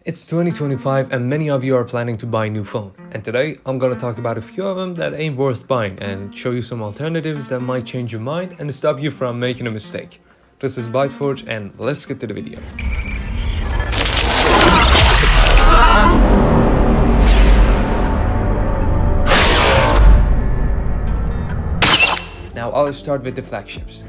It's 2025 and many of you are planning to buy a new phone. And today I'm gonna talk about a few of them that ain't worth buying and show you some alternatives that might change your mind and stop you from making a mistake. This is ByteForge and let's get to the video. Now I'll start with the flagships.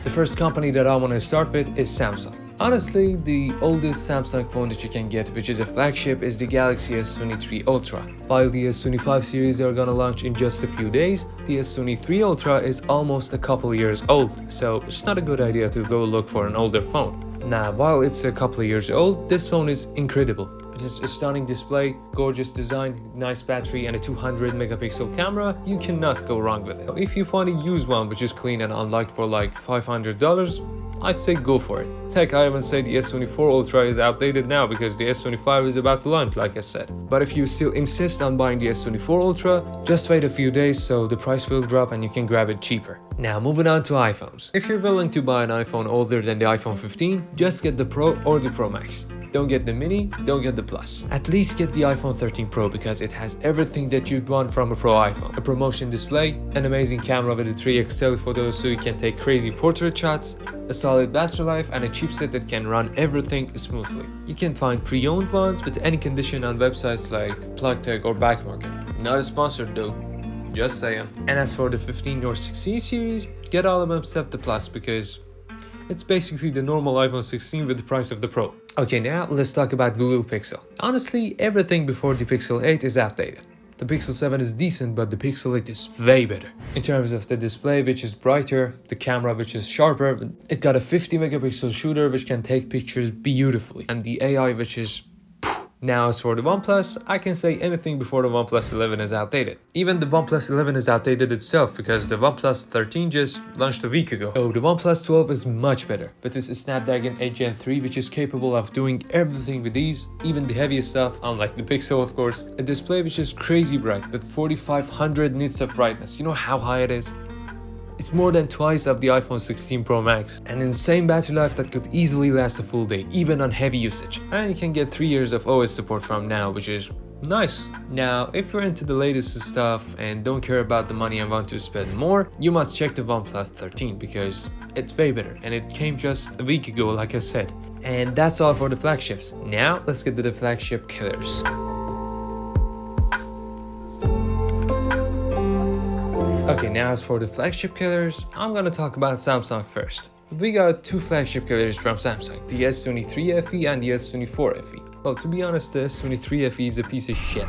The first company that I want to start with is Samsung. Honestly, the oldest Samsung phone that you can get, which is a flagship, is the Galaxy S23 Ultra. While the S25 series are gonna launch in just a few days, the S23 Ultra is almost a couple years old, so it's not a good idea to go look for an older phone. Now, while it's a couple of years old, this phone is incredible. It's a stunning display, gorgeous design, nice battery and a 200 megapixel camera. You cannot go wrong with it. If you want to use one which is clean and unlocked for like $500, I'd say go for it. Heck, I even say the S24 Ultra is outdated now because the S25 is about to launch, like I said. But if you still insist on buying the S24 Ultra, just wait a few days so the price will drop and you can grab it cheaper. Now moving on to iPhones. If you're willing to buy an iPhone older than the iPhone 15, just get the Pro or the Pro Max. Don't get the Mini, don't get the Plus. At least get the iPhone 13 Pro because it has everything that you'd want from a Pro iPhone. A ProMotion display, an amazing camera with a 3x telephoto so you can take crazy portrait shots, a solid battery life and a chipset that can run everything smoothly. You can find pre-owned ones with any condition on websites like PlugTech or Backmarket. Not a sponsor though, just saying. And as for the 15 or 16 series, get all of them except the Plus because it's basically the normal iPhone 16 with the price of the Pro. Okay, now let's talk about Google Pixel. Honestly, everything before the Pixel 8 is outdated. The Pixel 7 is decent, but the Pixel 8 is way better. In terms of the display, which is brighter, the camera, which is sharper, it got a 50 megapixel shooter, which can take pictures beautifully, and the AI, which is now. As for the OnePlus, I can say anything before the OnePlus 11 is outdated. Even the OnePlus 11 is outdated itself because the OnePlus 13 just launched a week ago. So the OnePlus 12 is much better, but this is Snapdragon 8 Gen 3 which is capable of doing everything with ease, even the heaviest stuff, unlike the Pixel of course. A display which is crazy bright with 4500 nits of brightness. You know how high it is? It's more than twice of the iPhone 16 Pro Max. An insane battery life that could easily last a full day, even on heavy usage. And you can get 3 years of OS support from now, which is nice. Now, if you're into the latest stuff and don't care about the money and want to spend more, you must check the OnePlus 13 because it's way better and it came just a week ago, like I said. And that's all for the flagships. Now, let's get to the flagship killers. Okay, now as for the flagship killers, I'm gonna talk about Samsung first. We got two flagship killers from Samsung, the S23 FE and the S24 FE. Well, to be honest, the S23 FE is a piece of shit.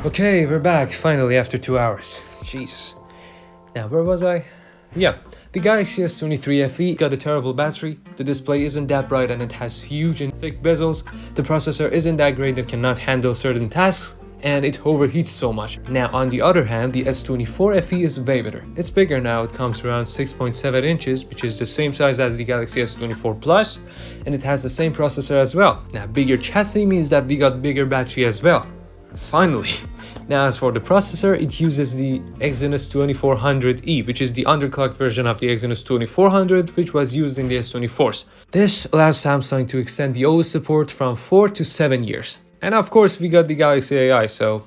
Okay, we're back, finally, after 2 hours. Jesus. Now, where was I? Yeah, the Galaxy S23 FE got a terrible battery, the display isn't that bright and it has huge and thick bezels, the processor isn't that great and cannot handle certain tasks, and it overheats so much. Now on the other hand, the S24 FE is way better. It's bigger now, it comes around 6.7 inches, which is the same size as the Galaxy S24 Plus, and it has the same processor as well. Now bigger chassis means that we got bigger battery as well. Finally. Now as for the processor, it uses the Exynos 2400E, which is the underclocked version of the Exynos 2400, which was used in the S24s. This allows Samsung to extend the OS support from 4 to 7 years. And of course we got the Galaxy AI, so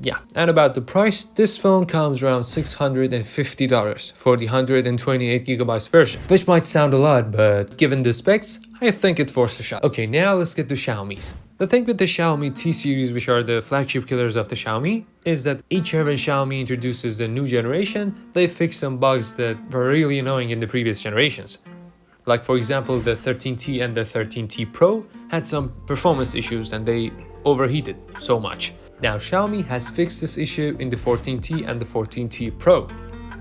yeah. And about the price, this phone comes around $650 for the 128GB version, which might sound a lot, but given the specs, I think it's worth a shot. Okay, now let's get to Xiaomi's. The thing with the Xiaomi T series, which are the flagship killers of the Xiaomi, is that each year when Xiaomi introduces the new generation, they fix some bugs that were really annoying in the previous generations. Like for example, the 13T and the 13T Pro had some performance issues and they overheated so much. Now Xiaomi has fixed this issue in the 14T and the 14T Pro.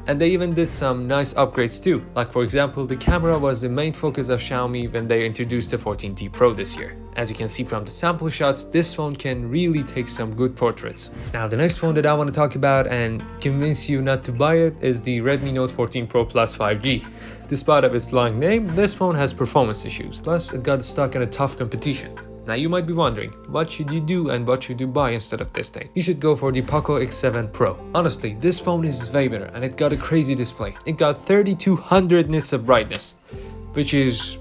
And they even did some nice upgrades too. Like for example, the camera was the main focus of Xiaomi when they introduced the 14T Pro this year. As you can see from the sample shots, this phone can really take some good portraits. Now the next phone that I want to talk about and convince you not to buy it is the Redmi Note 14 Pro Plus 5G. Despite of its long name, this phone has performance issues. Plus, it got stuck in a tough competition. Now you might be wondering, what should you do and what should you buy instead of this thing? You should go for the Poco X7 Pro. Honestly, this phone is way better and it got a crazy display. It got 3200 nits of brightness, which is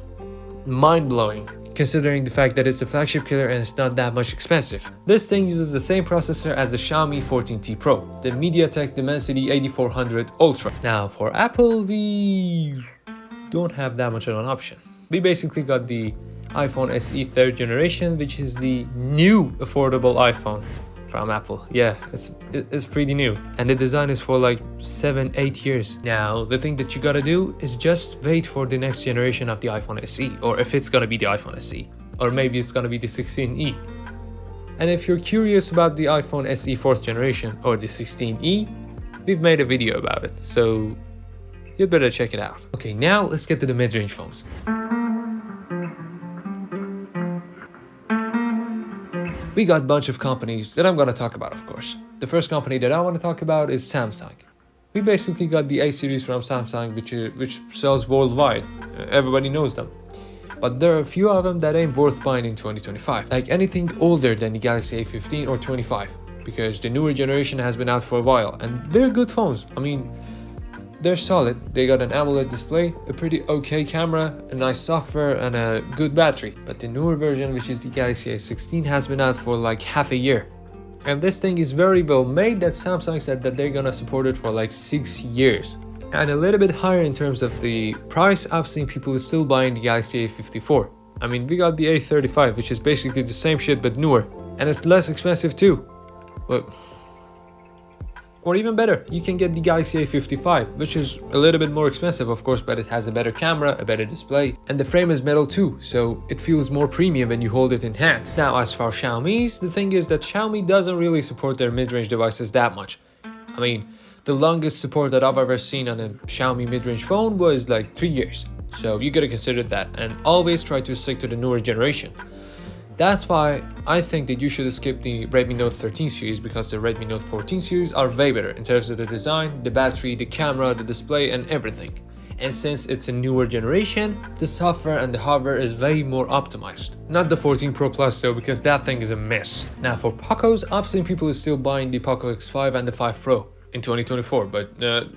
mind-blowing considering the fact that it's a flagship killer and it's not that much expensive. This thing uses the same processor as the Xiaomi 14T Pro, the MediaTek Dimensity 8400 Ultra. Now for Apple, we don't have that much of an option. We basically got the iPhone SE 3rd generation, which is the new affordable iPhone from Apple. Yeah, it's pretty new. And the design is for like 7-8 years. Now, the thing that you gotta do is just wait for the next generation of the iPhone SE, or if it's gonna be the iPhone SE, or maybe it's gonna be the 16e. And if you're curious about the iPhone SE 4th generation or the 16e, we've made a video about it, so you'd better check it out. Okay, now let's get to the mid-range phones. We got a bunch of companies that I'm gonna talk about, of course. The first company that I want to talk about is Samsung. We basically got the A series from Samsung, which sells worldwide. Everybody knows them. But there are a few of them that ain't worth buying in 2025. Like anything older than the Galaxy A15 or 25. Because the newer generation has been out for a while. And they're good phones. I mean, they're solid. They got an AMOLED display, a pretty okay camera, a nice software, and a good battery. But the newer version, which is the Galaxy A16, has been out for like half a year. And this thing is very well made that Samsung said that they're gonna support it for like 6 years. And a little bit higher in terms of the price, I've seen people still buying the Galaxy A54. I mean, we got the A35, which is basically the same shit but newer. And it's less expensive too. But or even better, you can get the Galaxy A55, which is a little bit more expensive of course, but it has a better camera, a better display, and the frame is metal too, so it feels more premium when you hold it in hand. Now as for Xiaomi's, the thing is that Xiaomi doesn't really support their mid-range devices that much. I mean, the longest support that I've ever seen on a Xiaomi mid-range phone was like 3 years, so you gotta consider that and always try to stick to the newer generation. That's why I think that you should skip the Redmi Note 13 series, because the Redmi Note 14 series are way better in terms of the design, the battery, the camera, the display and everything. And since it's a newer generation, the software and the hardware is way more optimized. Not the 14 Pro Plus though, because that thing is a mess. Now for Pocos, I've seen people still buying the Poco X5 and the 5 Pro in 2024, but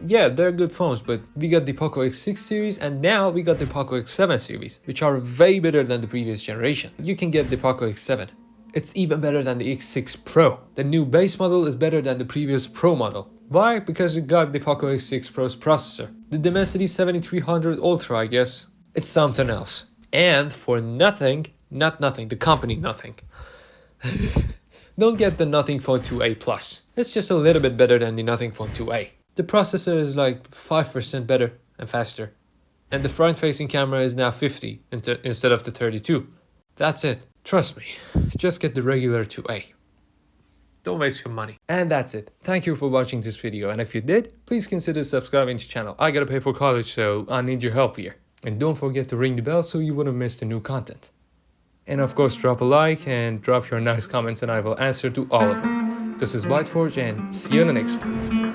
yeah, they're good phones. But we got the Poco X6 series and now we got the Poco X7 series, which are way better than the previous generation. You can get the Poco X7. It's even better than the X6 Pro. The new base model is better than the previous Pro model. Why? Because it got the Poco X6 Pro's processor. The Dimensity 7300 Ultra, I guess. It's something else. And for nothing, the company nothing. Don't get the Nothing Phone 2a Plus. It's just a little bit better than the Nothing Phone 2a. The processor is like 5% better and faster. And the front-facing camera is now 50 instead of the 32. That's it. Trust me. Just get the regular 2a. Don't waste your money. And that's it. Thank you for watching this video. And if you did, please consider subscribing to the channel. I gotta pay for college, so I need your help here. And don't forget to ring the bell so you wouldn't miss the new content. And of course, drop a like and drop your nice comments and I will answer to all of them. This is Whiteforge and see you in the next one.